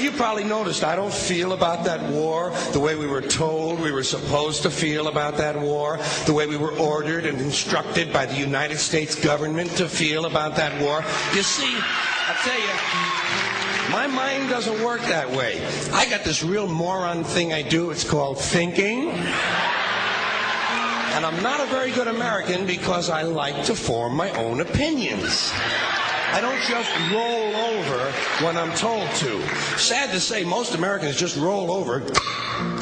you probably noticed I don't feel about that war the way we were told we were supposed to feel about that war, the way we were ordered and instructed by the United States government to feel about that war. You see, I'll tell you, my mind doesn't work that way. I got this real moron thing I do. It's called thinking. And I'm not a very good American because I like to form my own opinions. I don't just roll over when I'm told to. Sad to say, most Americans just roll over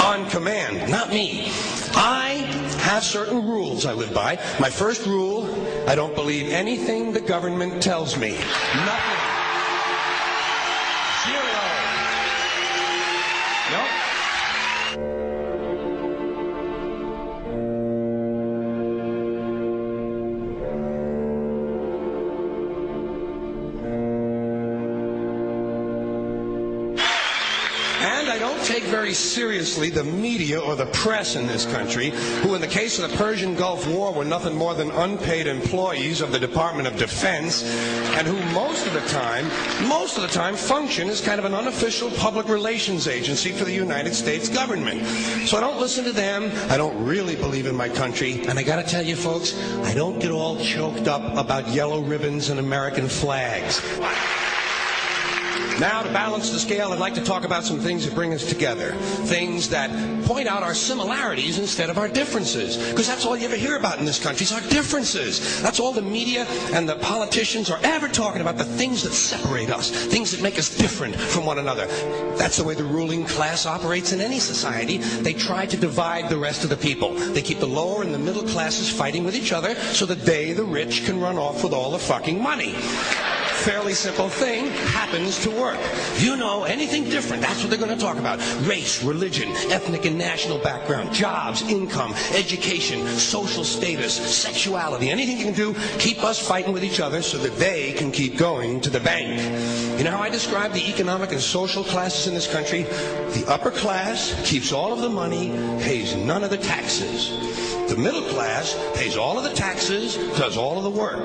on command. Not me. I have certain rules I live by. My first rule, I don't believe anything the government tells me. Nothing. Zero. Nope. And I don't take very seriously the media or the press in this country, who in the case of the Persian Gulf War were nothing more than unpaid employees of the Department of Defense, and who most of the time function as kind of an unofficial public relations agency for the United States government. So I don't listen to them. I don't really believe in my country. And I gotta tell you folks, I don't get all choked up about yellow ribbons and American flags. Now, to balance the scale, I'd like to talk about some things that bring us together. Things that point out our similarities instead of our differences. Because that's all you ever hear about in this country is our differences. That's all the media and the politicians are ever talking about, the things that separate us, things that make us different from one another. That's the way the ruling class operates in any society. They try to divide the rest of the people. They keep the lower and the middle classes fighting with each other so that they, the rich, can run off with all the fucking money. Fairly simple thing, happens to work. You know, anything different, that's what they're going to talk about. Race, religion, ethnic and national background, jobs, income, education, social status, sexuality, anything you can do, keep us fighting with each other so that they can keep going to the bank. You know how I describe the economic and social classes in this country? The upper class keeps all of the money, pays none of the taxes. The middle class pays all of the taxes, does all of the work.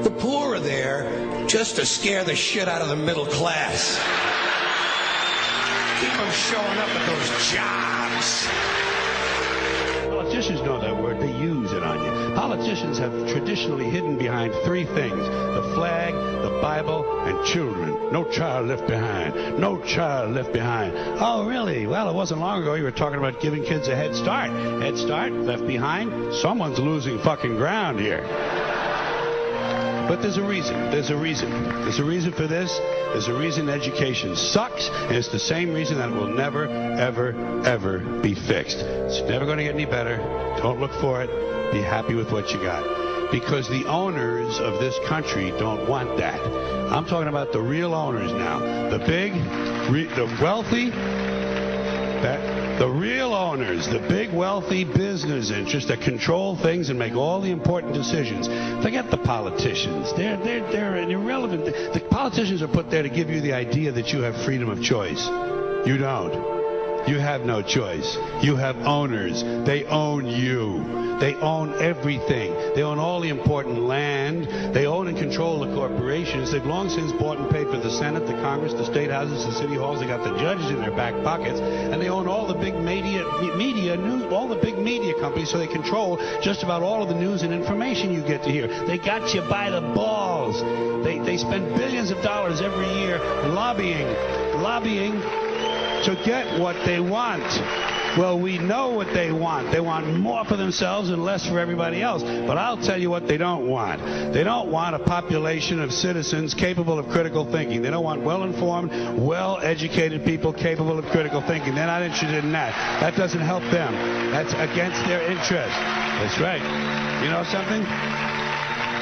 The poor are there just to scare the shit out of the middle class. Keep them showing up at those jobs. Politicians know that word. They use it on you. Politicians have traditionally hidden behind three things: the flag, the Bible, and children. No child left behind. No child left behind. Oh, really? Well, it wasn't long ago you were talking about giving kids a head start. Head start, left behind? Someone's losing fucking ground here. But there's a reason. There's a reason. There's a reason for this. There's a reason education sucks, and it's the same reason that it will never, ever, ever be fixed. It's never going to get any better. Don't look for it. Be happy with what you got. Because the owners of this country don't want that. I'm talking about the real owners now. The big, the wealthy, the real owners, the big wealthy business interests that control things and make all the important decisions. Forget the politicians. They're irrelevant. The politicians are put there to give you the idea that you have freedom of choice. You don't. You have no choice. You have owners. They own you. They own everything. They own all the important land. They own and control the corporations. They've long since bought and paid for the Senate, the Congress, the state houses, the city halls. They got the judges in their back pockets, and they own all the big media news, all the big media companies. So they control just about all of the news and information you get to hear. They got you by the balls. They spend billions of dollars every year lobbying to get what they want. Well, we know what they want. They want more for themselves and less for everybody else. But I'll tell you what they don't want. They don't want a population of citizens capable of critical thinking. They don't want well-informed, well-educated people capable of critical thinking. They're not interested in that. That doesn't help them. That's against their interest. That's right. You know something?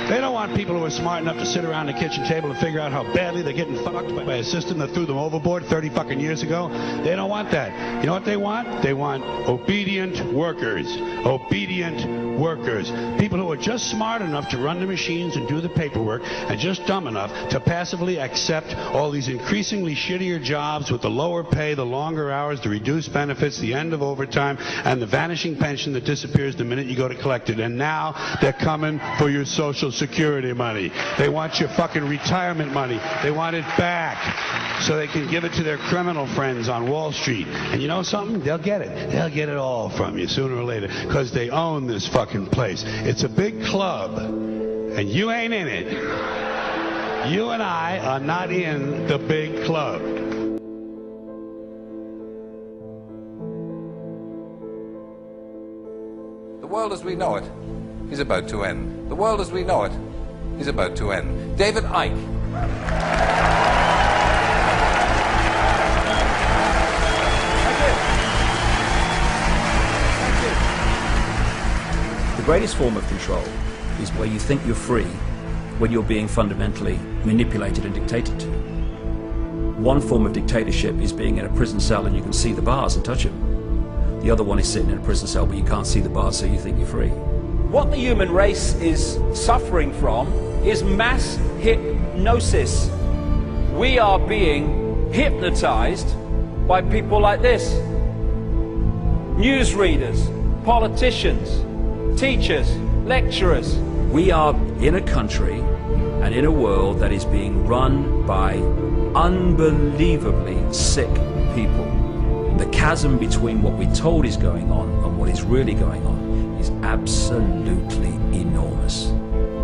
They don't want people who are smart enough to sit around the kitchen table and figure out how badly they're getting fucked by a system that threw them overboard 30 fucking years ago. They don't want that. You know what they want? They want obedient workers. Obedient workers. People who are just smart enough to run the machines and do the paperwork and just dumb enough to passively accept all these increasingly shittier jobs with the lower pay, the longer hours, the reduced benefits, the end of overtime, and the vanishing pension that disappears the minute you go to collect it. And now they're coming for your Social Security money. They want your fucking retirement money. They want it back so they can give it to their criminal friends on Wall Street. And you know something? They'll get it. They'll get it all from you sooner or later because they own this fucking place. It's a big club, and you ain't in it. You and I are not in the big club. The world as we know it is about to end. The world as we know it is about to end. David Icke. The greatest form of control is where you think you're free when you're being fundamentally manipulated and dictated to. One form of dictatorship is being in a prison cell and you can see the bars and touch them. The other one is sitting in a prison cell but you can't see the bars, so you think you're free. What the human race is suffering from is mass hypnosis. We are being hypnotized by people like this. Newsreaders, politicians, teachers, lecturers. We are in a country and in a world that is being run by unbelievably sick people. The chasm between what we're told is going on and what is really going on is absolutely enormous.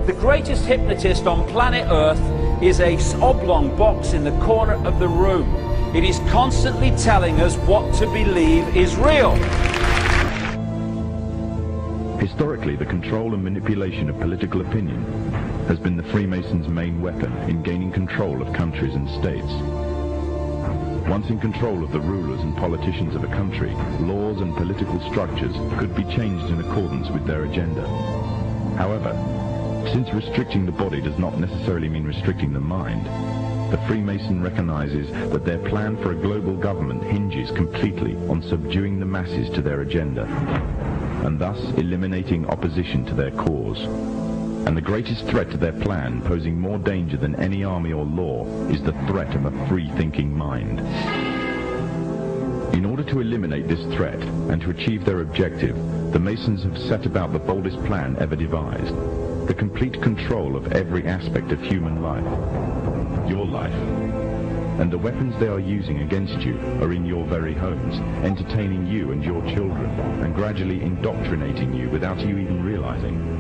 The greatest hypnotist on planet Earth is a oblong box in the corner of the room. It is constantly telling us what to believe is real. Historically, the control and manipulation of political opinion has been the Freemasons' main weapon in gaining control of countries and states. Once in control of the rulers and politicians of a country, laws and political structures could be changed in accordance with their agenda. However, since restricting the body does not necessarily mean restricting the mind, the Freemason recognizes that their plan for a global government hinges completely on subduing the masses to their agenda, and thus eliminating opposition to their cause. And the greatest threat to their plan, posing more danger than any army or law, is the threat of a free-thinking mind. In order to eliminate this threat and to achieve their objective, the Masons have set about the boldest plan ever devised: the complete control of every aspect of human life, your life. And the weapons they are using against you are in your very homes, entertaining you and your children, and gradually indoctrinating you without you even realizing.